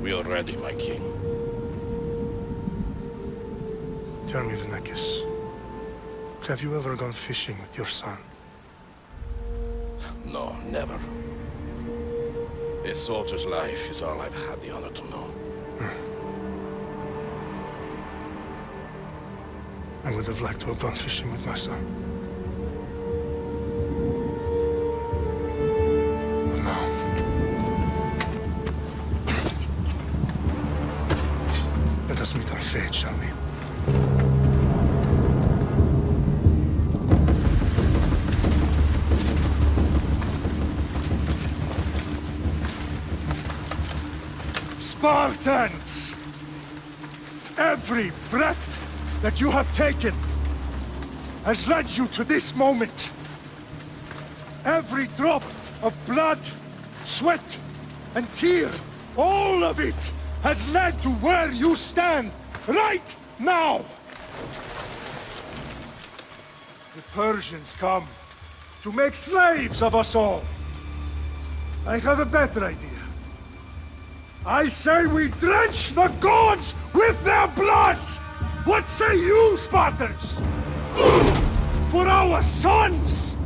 We are ready, my king. Tell me, Venekis, have you ever gone fishing with your son? No, never. A soldier's life is all I've had the honor to know. I would have liked to have gone fishing with my son. But no. Let us meet our fate, shall we? Spartans! Every breath that you have taken has led you to this moment. Every drop of blood, sweat, and tear, all of it has led to where you stand right now. The Persians come to make slaves of us all. I have a better idea. I say we drench the gods with their blood! What say you, Spartans? For our sons!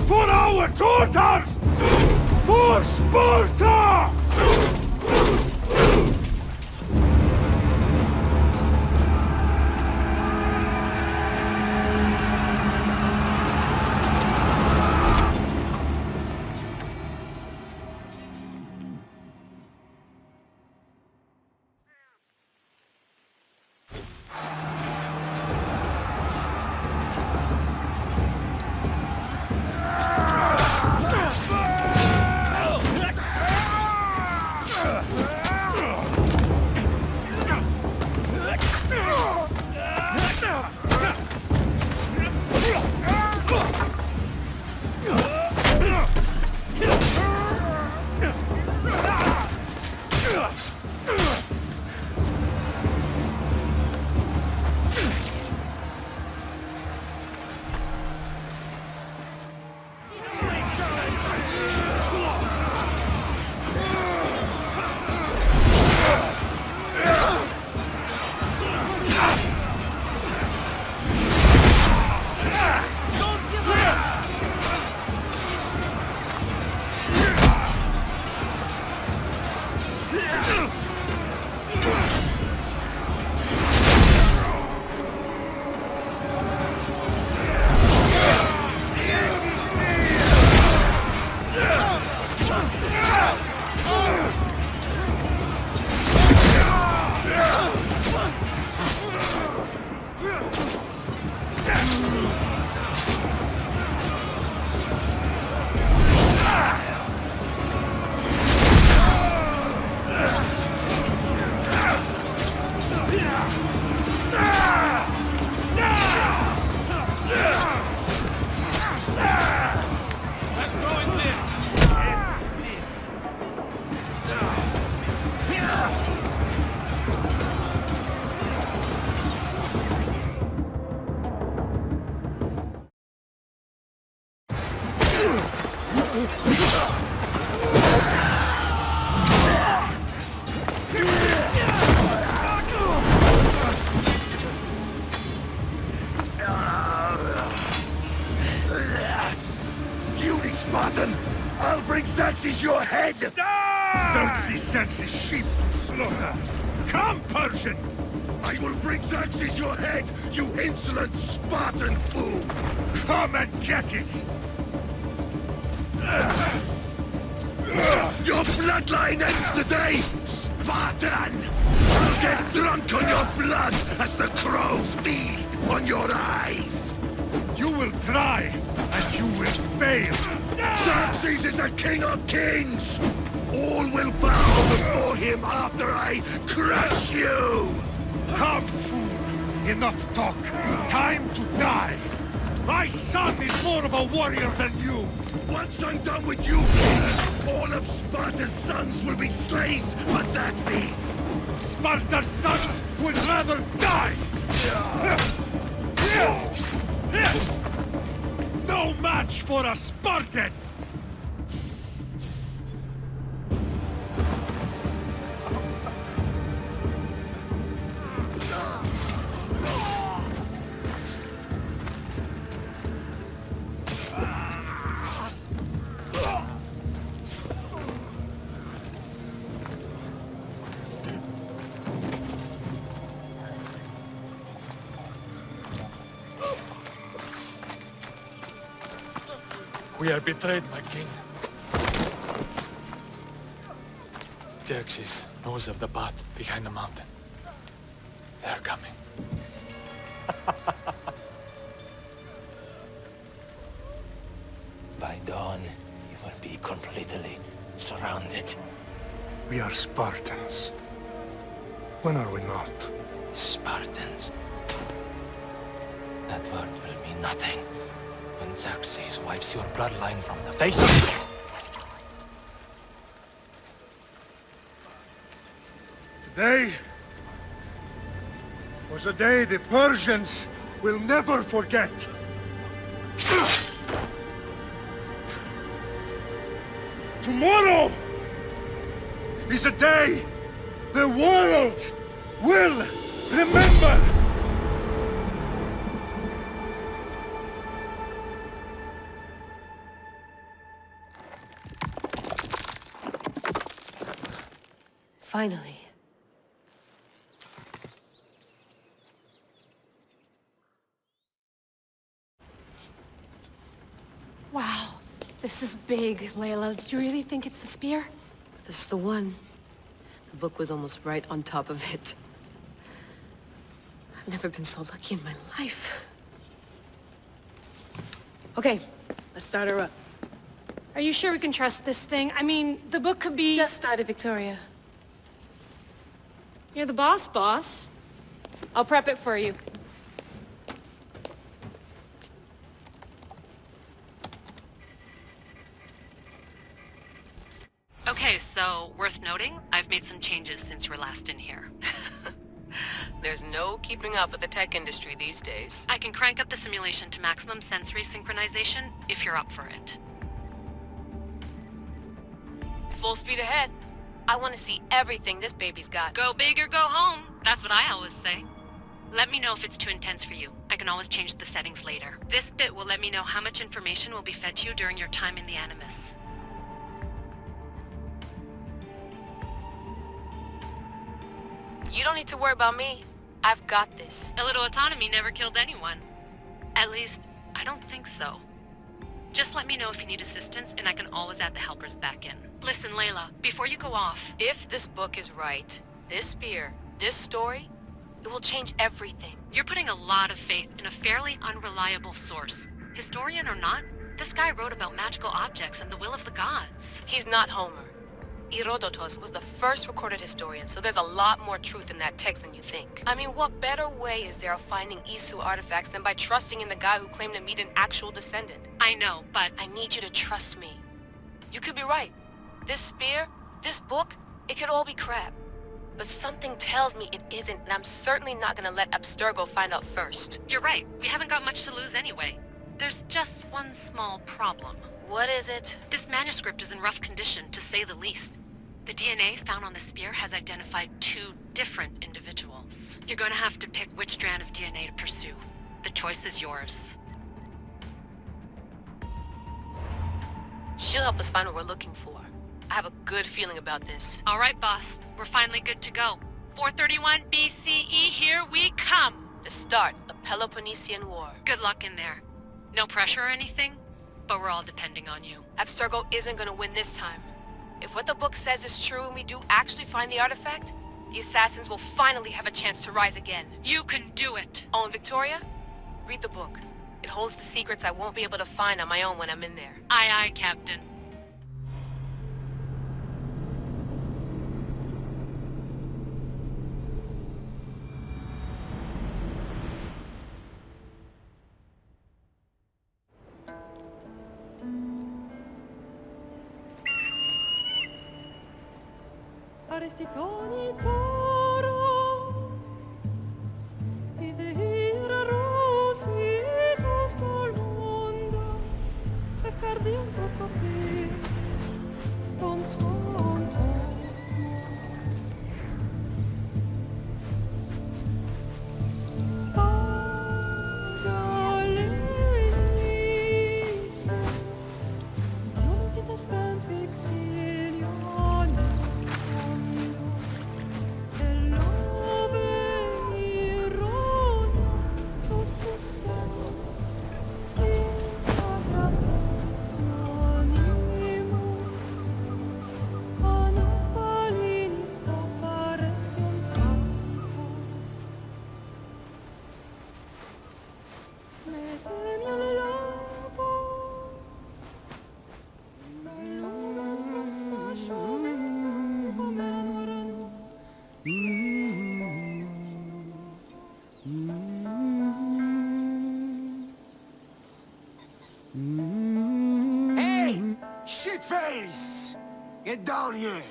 For our daughters! For Sparta! Spartan! I'll bring Xerxes your head! Xerxes sends his sheep to slaughter. Come, Persian! I will bring Xerxes your head, you insolent Spartan fool! Come and get it! Your bloodline ends today, Spartan! I'll get drunk on your blood as the crows feed on your eyes! You will try, and you will fail! Xerxes is the king of kings! All will bow before him after I crush you! Come, fool! Enough talk! Time to die! My son is more of a warrior than you! Once I'm done with you, king, all of Sparta's sons will be slaves for Xerxes! Sparta's sons would rather die! No match for a Spartan! We are betrayed, my king. Xerxes knows of the path behind the mountain. They are coming. By dawn, you will be completely surrounded. We are Spartans. When are we not? Spartans. That word will mean nothing when Xerxes wipes your bloodline from the face of... Today was a day the Persians will never forget. Tomorrow is a day the world will remember. Finally. Wow, this is big, Layla. Did you really think it's the spear? This is the one. The book was almost right on top of it. I've never been so lucky in my life. Okay, let's start her up. Are you sure we can trust this thing? I mean, the book could be... Just started, Victoria. You're the boss. I'll prep it for you. Okay, so worth noting, I've made some changes since you were last in here. There's no keeping up with the tech industry these days. I can crank up the simulation to maximum sensory synchronization if you're up for it. Full speed ahead. I want to see everything this baby's got. Go big or go home. That's what I always say. Let me know if it's too intense for you. I can always change the settings later. This bit will let me know how much information will be fed to you during your time in the Animus. You don't need to worry about me. I've got this. A little autonomy never killed anyone. At least, I don't think so. Just let me know if you need assistance, and I can always add the helpers back in. Listen, Layla, before you go off... If this book is right, this spear, this story, it will change everything. You're putting a lot of faith in a fairly unreliable source. Historian or not, this guy wrote about magical objects and the will of the gods. He's not Homer. Herodotus was the first recorded historian, so there's a lot more truth in that text than you think. I mean, what better way is there of finding Isu artifacts than by trusting in the guy who claimed to meet an actual descendant? I know, but... I need you to trust me. You could be right. This spear, this book, it could all be crap. But something tells me it isn't, and I'm certainly not gonna let Abstergo find out first. You're right. We haven't got much to lose anyway. There's just one small problem. What is it? This manuscript is in rough condition, to say the least. The DNA found on the spear has identified 2 different individuals. You're going to have to pick which strand of DNA to pursue. The choice is yours. She'll help us find what we're looking for. I have a good feeling about this. All right, boss. We're finally good to go. 431 BCE, here we come! The start of the Peloponnesian War. Good luck in there. No pressure or anything, but we're all depending on you. Abstergo isn't gonna win this time. If what the book says is true and we do actually find the artifact, the Assassins will finally have a chance to rise again. You can do it! Oh, and Victoria? Read the book. It holds the secrets I won't be able to find on my own when I'm in there. Aye, aye, Captain. Arestitoni toro, idehira rositos tolmondas, efcardios proscopir, ton svon Pagalese, non spam fixilion. Hello. Get down here!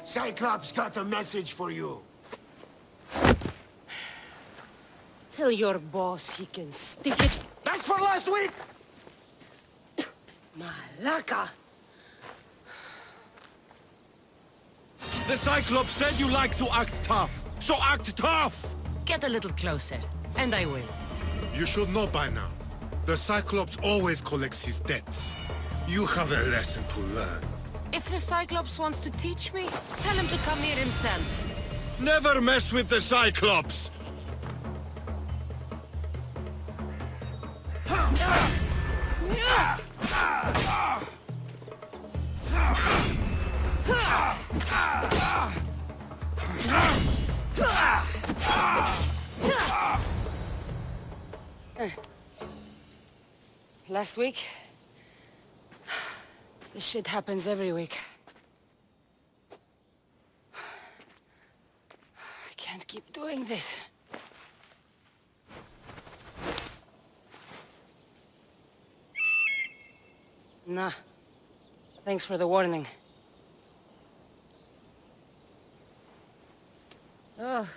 Cyclops got a message for you. Tell your boss he can stick it. That's for last week! Malaka! The Cyclops said you like to act tough, so act tough! Get a little closer, and I will. You should know by now. The Cyclops always collects his debts. You have a lesson to learn. If the Cyclops wants to teach me, tell him to come here himself. Never mess with the Cyclops! Last week? This shit happens every week. I can't keep doing this. Nah. Thanks for the warning. Oh.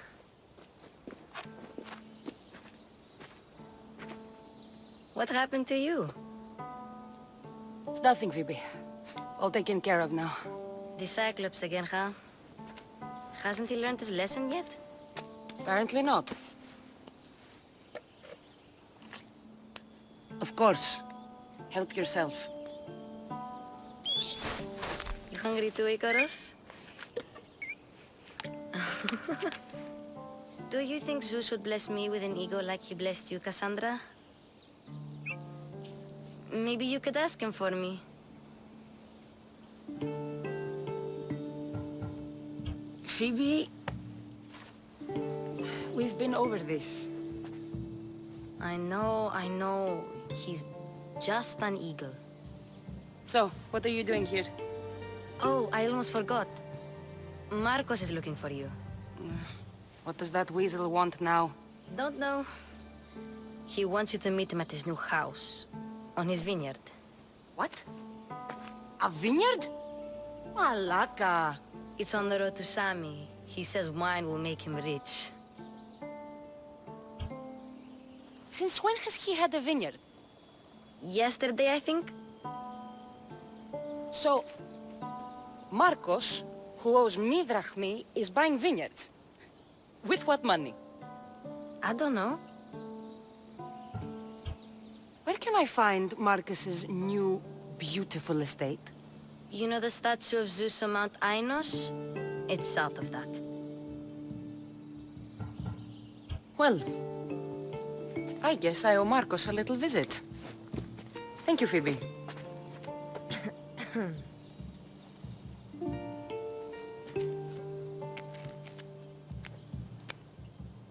What happened to you? It's nothing, Phoebe. All taken care of now. The Cyclops again, huh? Hasn't he learned his lesson yet? Apparently not. Of course. Help yourself. You hungry too, Icarus? Do you think Zeus would bless me with an ego like he blessed you, Cassandra? Maybe you could ask him for me. Phoebe... We've been over this. I know. He's just an eagle. So, what are you doing here? Oh, I almost forgot. Markos is looking for you. What does that weasel want now? Don't know. He wants you to meet him at his new house. On his vineyard. What? A vineyard? Malaka. It's on the road to Sami. He says wine will make him rich. Since when has he had a vineyard? Yesterday, I think. So, Markos, who owes me drachmi, is buying vineyards. With what money? I don't know. Where can I find Marcus's new, beautiful estate? You know the statue of Zeus on Mount Ainos? It's south of that. Well, I guess I owe Markos a little visit. Thank you, Phoebe.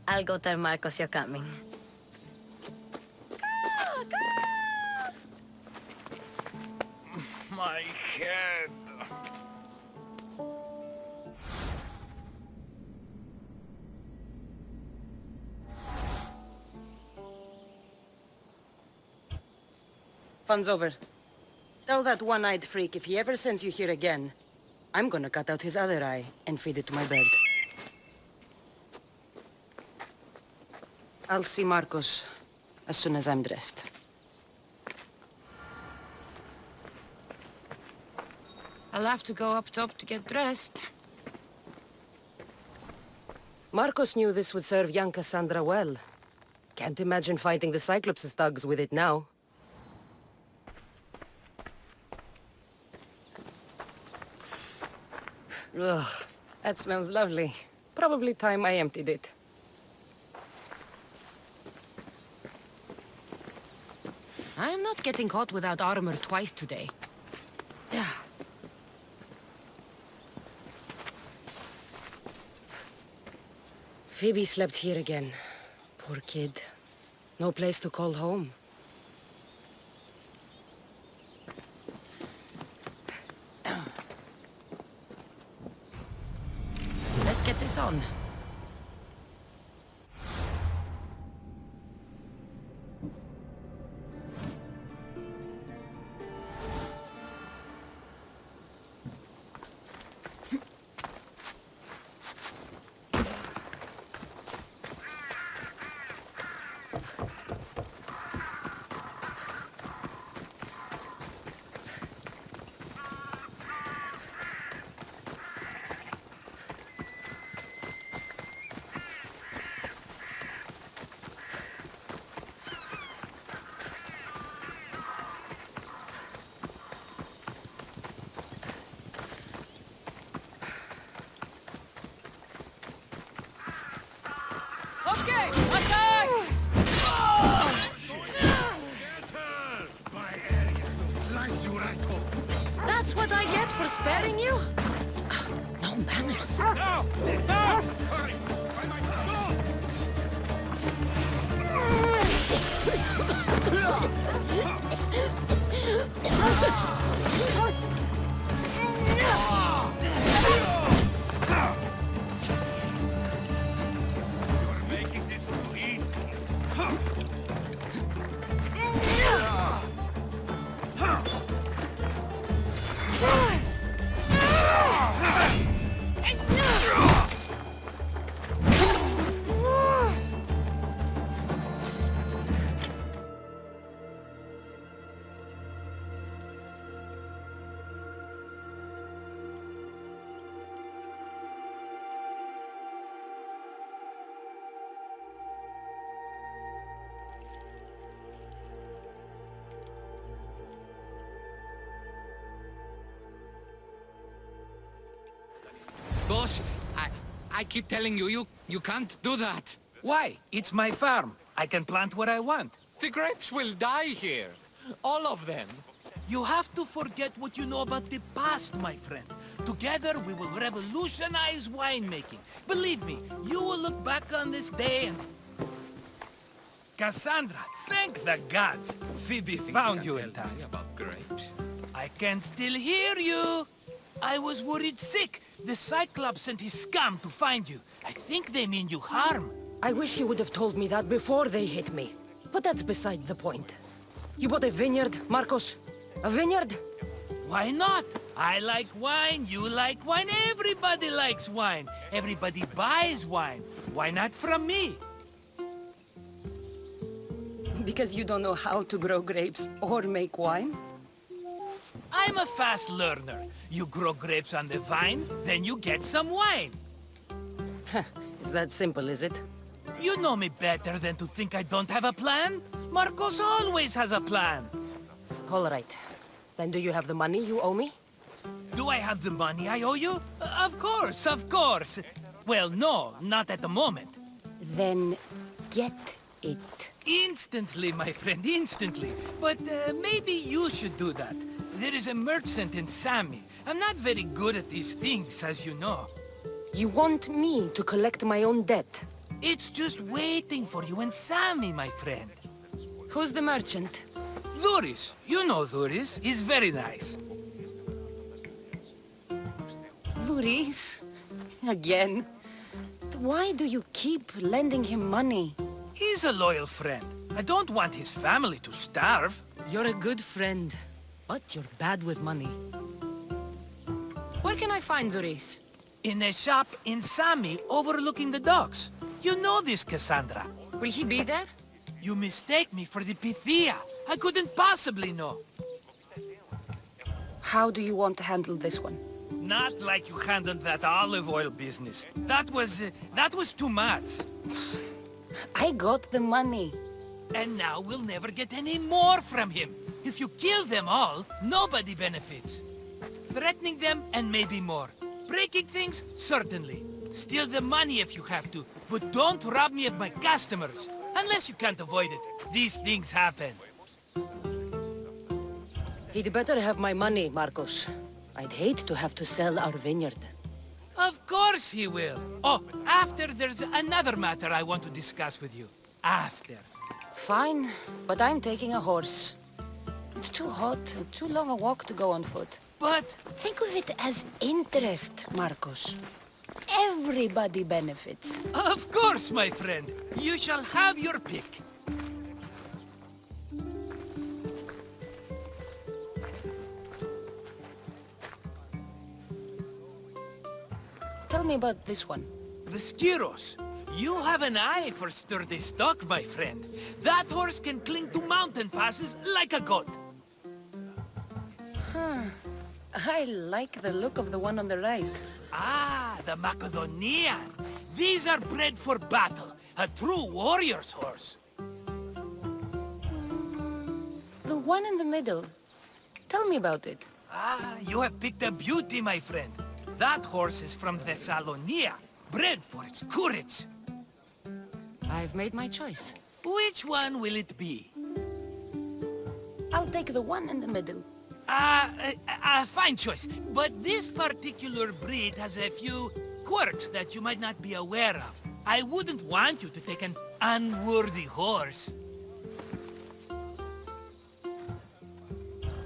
I'll go tell Markos you're coming. My head. Fun's over. Tell that one-eyed freak if he ever sends you here again, I'm gonna cut out his other eye and feed it to my bird. I'll see Markos as soon as I'm dressed. I'll have to go up top to get dressed. Markos knew this would serve young Cassandra well. Can't imagine fighting the Cyclops' thugs with it now. Ugh, that smells lovely. Probably time I emptied it. I'm not getting caught without armor twice today. Yeah. Phoebe slept here again. Poor kid. No place to call home. Let's get this on. Ataque! Attack! Slice you right up. That's what I get for sparing you? No manners. No! No! Hurry! You're making this too easy. Boss, I keep telling you, you can't do that. Why? It's my farm. I can plant what I want. The grapes will die here. All of them. You have to forget what you know about the past, my friend. Together, we will revolutionize winemaking. Believe me, you will look back on this day and... Cassandra, thank the gods. Phoebe found you in time. About grapes. I can still hear you. I was worried sick. The Cyclops and his scum to find you. I think they mean you harm. I wish you would have told me that before they hit me. But that's beside the point. You bought a vineyard, Markos? A vineyard? Why not? I like wine, you like wine, everybody likes wine. Everybody buys wine. Why not from me? Because you don't know how to grow grapes or make wine? I'm a fast learner. You grow grapes on the vine, then you get some wine. Is that simple, is it? You know me better than to think I don't have a plan. Markos always has a plan. All right. Then do you have the money you owe me? Do I have the money I owe you? Of course, of course. Well, no, not at the moment. Then get it. Instantly, my friend, instantly. But maybe you should do that. There is a merchant in Sami. I'm not very good at these things, as you know. You want me to collect my own debt? It's just waiting for you in Sami, my friend. Who's the merchant? Duris. You know Duris. He's very nice. Duris? Again? Why do you keep lending him money? He's a loyal friend. I don't want his family to starve. You're a good friend, but you're bad with money. Where can I find Duris? In a shop in Sami overlooking the docks. You know this, Cassandra. Will he be there? You mistake me for the Pythia. I couldn't possibly know. How do you want to handle this one? Not like you handled that olive oil business. That was too much. I got the money. And now we'll never get any more from him. If you kill them all, nobody benefits. Threatening them, and maybe more. Breaking things, certainly. Steal the money if you have to, but don't rob me of my customers. Unless you can't avoid it. These things happen. He'd better have my money, Markos. I'd hate to have to sell our vineyard. Of course he will. Oh, after there's another matter I want to discuss with you. After. Fine, but I'm taking a horse. It's too hot and too long a walk to go on foot. But... think of it as interest, Markos. Everybody benefits. Of course, my friend. You shall have your pick. Tell me about this one. The Skiros. You have an eye for sturdy stock, my friend. That horse can cling to mountain passes like a goat. Huh. I like the look of the one on the right. Ah, the Macedonian. These are bred for battle. A true warrior's horse. The one in the middle. Tell me about it. Ah, you have picked a beauty, my friend. That horse is from Thessalonia, bred for its courage. I've made my choice. Which one will it be? I'll take the one in the middle. Fine choice. But this particular breed has a few quirks that you might not be aware of. I wouldn't want you to take an unworthy horse.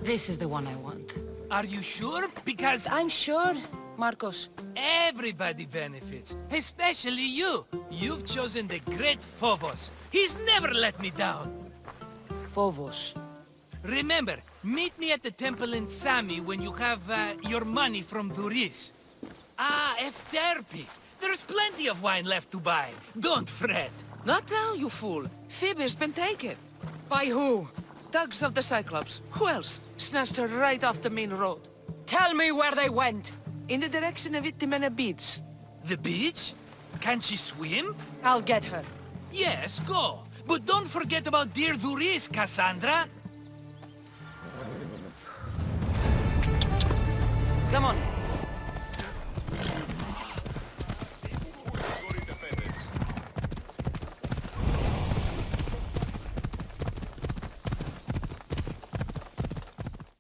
This is the one I want. Are you sure? Because I'm sure, Markos. everybody benefits, especially you. You've chosen the great Phobos. He's never let me down. Phobos. Remember, meet me at the temple in Sami when you have your money from Duris. Ah, Efterpi. There's plenty of wine left to buy. Don't fret. Not now, you fool. Phoebe's been taken. By who? Thugs of the Cyclops. Who else? Snatched her right off the main road. Tell me where they went! In the direction of Itimena Beach. The beach? Can she swim? I'll get her. Yes, go. But don't forget about dear Duris, Cassandra. Come on.